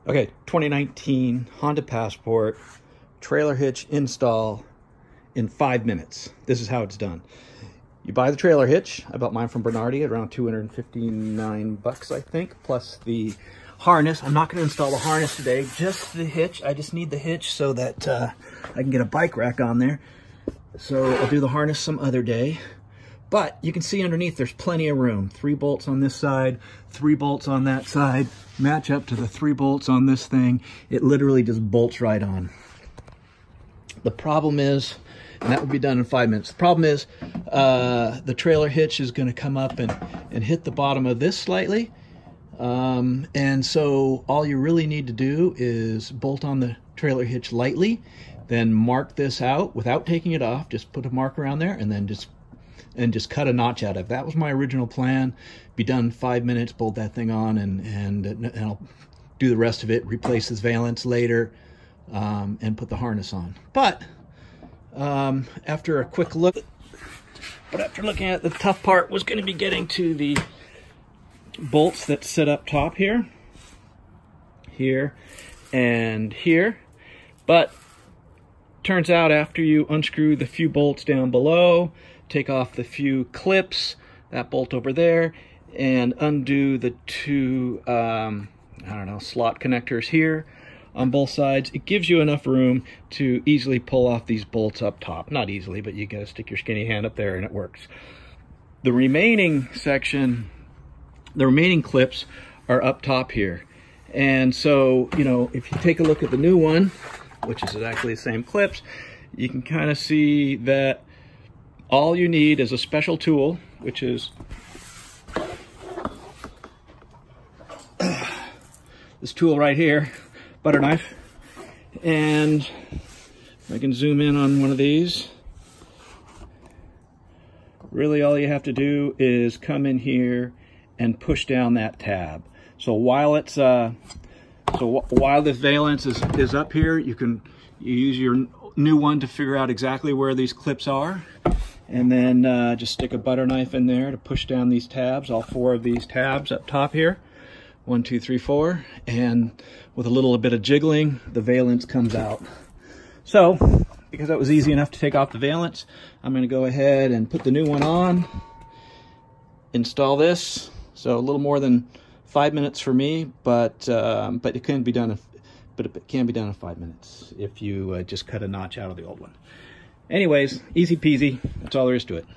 Okay, 2019 Honda Passport trailer hitch install in 5 minutes. This is how it's done. You buy the trailer hitch. I bought mine from Bernardi at around 259 bucks, I think, plus the harness. I'm not going to install the harness today, just the hitch. I just need the hitch so that I can get a bike rack on there. So I'll do the harness some other day. But you can see underneath there's plenty of room. 3 bolts on this side, 3 bolts on that side, match up to the 3 bolts on this thing. It literally just bolts right on. The problem is, and that would be done in 5 minutes. The problem is the trailer hitch is going to come up and hit the bottom of this slightly. And so all you really need to do is bolt on the trailer hitch lightly, then mark this out without taking it off. Just put a mark around there and then just cut a notch out of it. That was my original plan. Be done in 5 minutes, bolt that thing on, and I'll do the rest of it, replace this valance later, and put the harness on. But after a quick look, after looking at the tough part was going to be getting to the bolts that sit up top here, and here. But turns out after you unscrew the few bolts down below, take off the few clips, that bolt over there, and undo the 2 slot connectors here on both sides, it gives you enough room to easily pull off these bolts up top. Not easily, but you gotta stick your skinny hand up there and it works. The remaining section, the remaining clips are up top here. And so, you know, if you take a look at the new one, which is exactly the same clips, you can kind of see that all you need is a special tool, which is this tool right here, butter knife. And I can zoom in on one of these. Really all you have to do is come in here and push down that tab. So while it's while this valance is up here, you use your new one to figure out exactly where these clips are, and then just stick a butter knife in there to push down these tabs, all 4 of these tabs up top here. 1, 2, 3, 4, and with a little bit of jiggling, the valance comes out. So, because that was easy enough to take off the valance, I'm going to go ahead and put the new one on, install this. So a little more than 5 minutes for me, but it can be done. It can be done in 5 minutes if you just cut a notch out of the old one. Anyways, easy peasy. That's all there is to it.